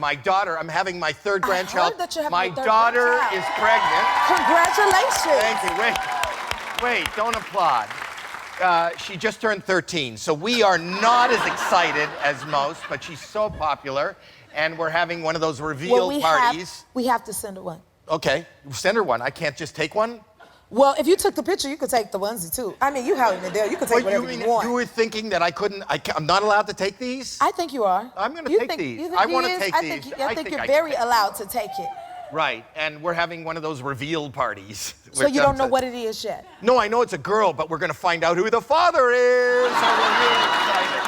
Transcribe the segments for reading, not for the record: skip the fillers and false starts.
My daughter, I'm having my third grandchild. I heard that you're having my your third daughter grandchild. is pregnant. Congratulations. Thank you. Wait, don't applaud. She just turned 13, so we are not as excited as most, but she's so popular, and we're having one of those reveal parties. We have to send her one. Okay, send her one. I can't just take one? Well, if you took the picture, you could take the onesie too. I mean, you Howie Mandel, you could take whatever you want. You were thinking that I'm not allowed to take these? I think you are. I'm gonna take these. I want to take these. I think you're very allowed to take it. Right, and we're having one of those reveal parties. So you don't know what it is yet? No, I know it's a girl, but we're gonna find out who the father is. So we're really excited.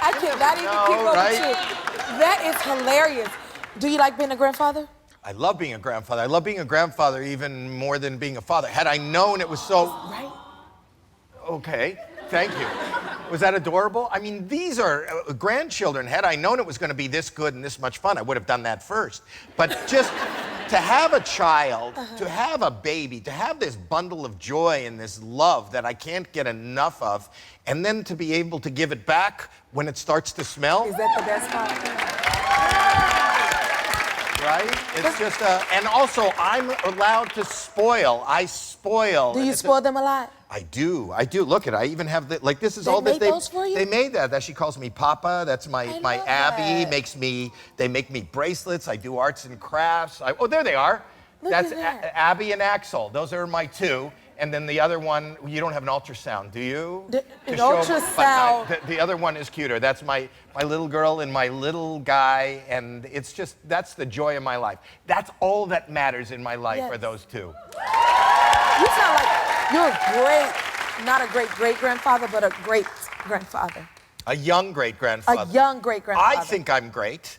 I cannot even keep up with you. That is hilarious. Do you like being a grandfather? I love being a grandfather. I love being a grandfather even more than being a father. Had I known it was so... Right. Okay, thank you. Was that adorable? I mean, these are grandchildren. Had I known it was going to be this good and this much fun, I would have done that first. But just to have a child, to have a baby, to have this bundle of joy and this love that I can't get enough of, and then to be able to give it back when it starts to smell. Is that the best part? Right? It's just and also I'm allowed to spoil. I spoil. Do you spoil them a lot? I do. Look I even have this is all that they made those for you? They made that. She calls me Papa. That's my Abby. That. They make me bracelets. I do arts and crafts. Oh, there they are. That's Abby and Axel. Those are my two. And then the other one, you don't have an ultrasound, do you? An ultrasound. The other one is cuter. That's my little girl and my little guy, and it's just, that's the joy of my life. That's all that matters in my life are those two. You sound like you're a great, not a great-great-grandfather, but a great-grandfather. A young great-grandfather. A young great-grandfather. I think I'm great.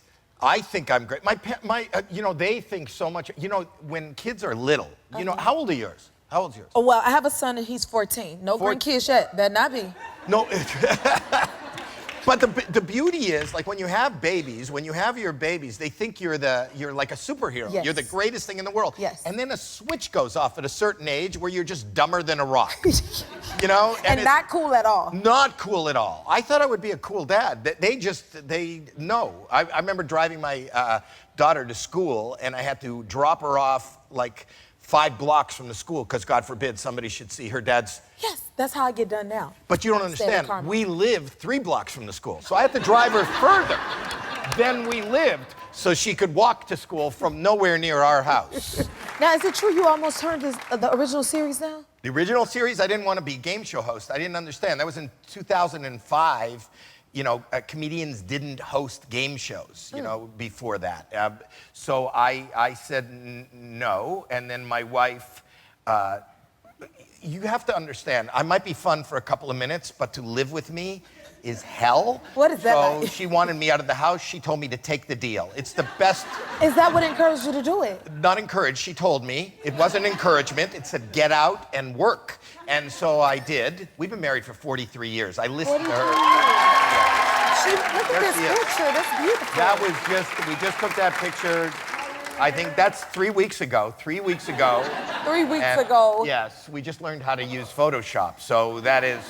They think so much. You know, when kids are little, you know, how old are yours? How old's yours? Oh, well, I have a son and he's 14. No grandkids yet. Better not be. No. But the beauty is, like, when you have babies, they think you're like a superhero. Yes. You're the greatest thing in the world. Yes. And then a switch goes off at a certain age where you're just dumber than a rock. You know? And not cool at all. Not cool at all. I thought I would be a cool dad. They know. I remember driving my daughter to school, and I had to drop her off, like, 5 blocks from the school, because God forbid somebody should see her dad's. Yes, that's how I get done now. But you don't understand. We live 3 blocks from the school, so I had to drive her further than we lived so she could walk to school from nowhere near our house. Now, is it true you almost turned the original series down? The original series, I didn't want to be game show host. I didn't understand. That was in 2005. You know, comedians didn't host game shows, you know, before that. So I said no, and then my wife, you have to understand, I might be fun for a couple of minutes, but to live with me is hell. What is that like? So she wanted me out of the house. She told me to take the deal. It's the best. Is that what encouraged you to do it? Not encouraged, she told me. It wasn't encouragement. It said, get out and work. And so I did. We've been married for 43 years. I listened to her. Look at this picture. That's beautiful. That was we just took that picture. I think that's 3 weeks ago. 3 weeks ago. 3 weeks ago. Yes, we just learned how to use Photoshop. So that is,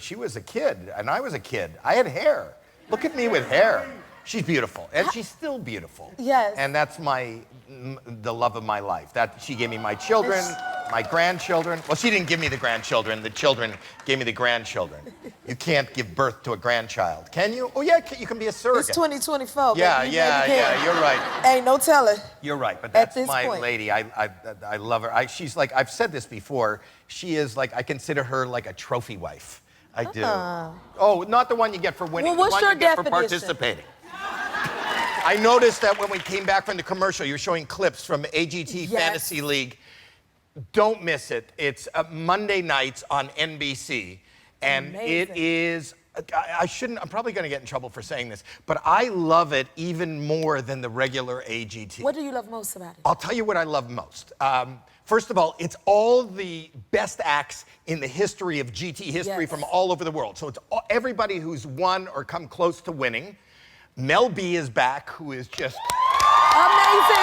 she was a kid, and I was a kid. I had hair. Look at me with hair. She's beautiful, and she's still beautiful. Yes. And that's the love of my life. That she gave me my children, my grandchildren. Well, she didn't give me the grandchildren. The children gave me the grandchildren. You can't give birth to a grandchild, can you? Oh yeah, you can be a surrogate. It's 2024. Yeah, baby. yeah. You're right. Ain't no telling. You're right, but that's my point. lady. I love her. She's like, I've said this before. She is like, I consider her like a trophy wife. I do. Oh, not the one you get for winning. Well, what's the one your you get for participating. I noticed that when we came back from the commercial, you're showing clips from AGT Fantasy League. Don't miss it. It's Monday nights on NBC. And it is, I'm probably going to get in trouble for saying this, but I love it even more than the regular AGT. What do you love most about it? I'll tell you what I love most. First of all, it's all the best acts in the history of GT history from all over the world. So it's everybody who's won or come close to winning. Mel B is back, who is just amazing.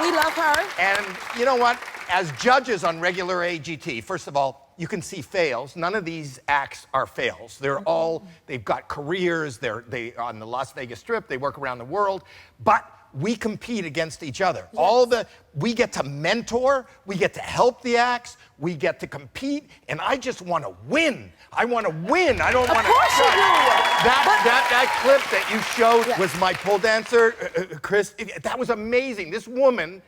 We love her. And you know what? As judges on regular AGT, first of all, you can see fails. None of these acts are fails. They've got careers, they on the Las Vegas Strip, they work around the world, but we compete against each other. Yes. We get to mentor, we get to help the acts, we get to compete, and I just want to win. I want to win. I don't want to. Of course you do. That clip that you showed Yes. was my pole dancer, Chris. That was amazing. This woman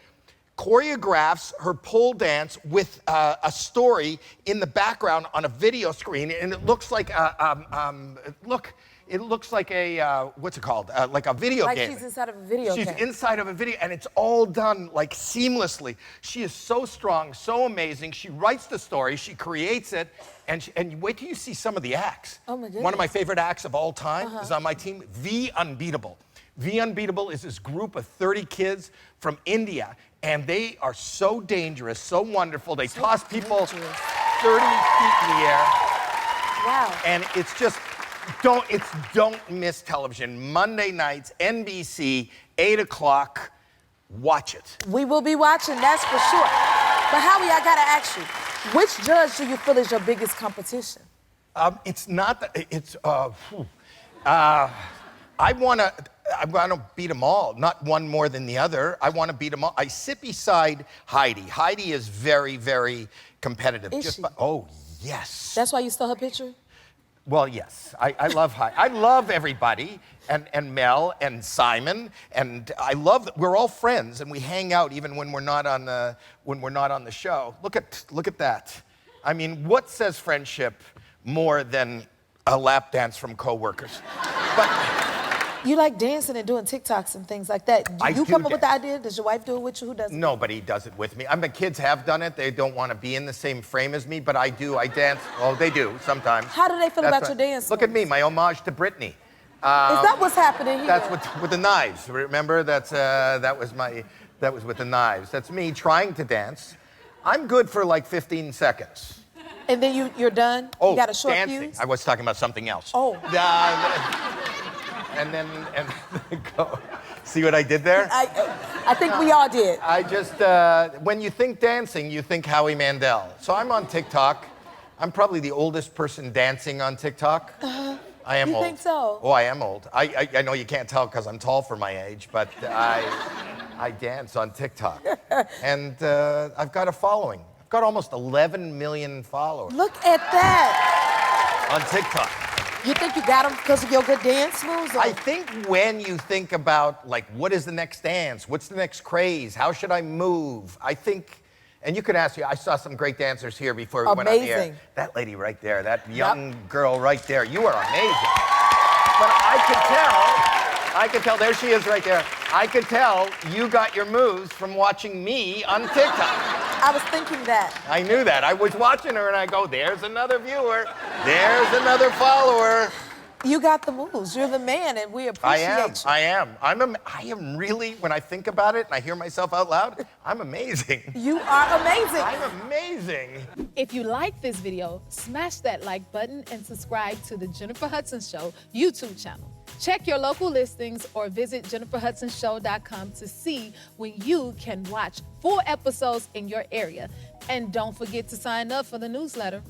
choreographs her pole dance with a story in the background on a video screen, and it looks like it looks like a what's it called? Like a video game. Like she's inside of a video game. She's inside of a video, and it's all done like seamlessly. She is so strong, so amazing. She writes the story, she creates it, and wait till you see some of the acts. Oh my goodness. One of my favorite acts of all time is on my team, The Unbeatable. The Unbeatable is this group of 30 kids from India, and they are so dangerous, so wonderful. They toss people 30 feet in the air. Wow. And it's just, don't miss television. Monday nights, NBC, 8 o'clock, watch it. We will be watching, that's for sure. But Howie, I gotta ask you, which judge do you feel is your biggest competition? It's not that, it's, I want to beat them all, not one more than the other. I want to beat them all. I sit beside Heidi. Heidi is very, very competitive. Is she? Oh, yes. That's why you stole her picture? Well, yes. I love Heidi. I love everybody, and Mel and Simon, and I love that we're all friends and we hang out even when we're not on the show. Look at that. I mean, what says friendship more than a lap dance from coworkers? But You like dancing and doing TikToks and things like that. Do you come up with the idea? Does your wife do it with you? Who does it? Nobody does it with me. I mean, kids have done it. They don't want to be in the same frame as me, but I do. I dance. Oh, they do sometimes. How do they feel about your dance? Look at me, my homage to Britney. Is that what's happening here? That's with the knives. Remember, that was with the knives. That's me trying to dance. I'm good for like 15 seconds. And then you're done? Oh, you got a short dancing. fuse? I was talking about something else. Oh. And then go. See what I did there? I think we all did. I just, when you think dancing, you think Howie Mandel. So I'm on TikTok. I'm probably the oldest person dancing on TikTok. I am You old. think so? Oh, I am old. I know you can't tell because I'm tall for my age, but I dance on TikTok. And I've got a following. I've got almost 11 million followers Look at that. on TikTok. You think you got them because of your good dance moves? Or? I think when you think about, like, what is the next dance? What's the next craze? How should I move? I think, and you could ask me, I saw some great dancers here before we went on the air. Amazing. That lady right there, that young girl right there, you are amazing. But I could tell, there she is right there. I could tell you got your moves from watching me on TikTok. I was thinking that. I knew that. I was watching her and I go, there's another viewer. There's another follower. You got the moves. You're the man, and we appreciate you. I am. I am really, when I think about it and I hear myself out loud, I'm amazing. You are amazing. I'm amazing. If you like this video, smash that like button and subscribe to the Jennifer Hudson Show YouTube channel. Check your local listings or visit jenniferhudsonshow.com to see when you can watch full episodes in your area. And don't forget to sign up for the newsletter.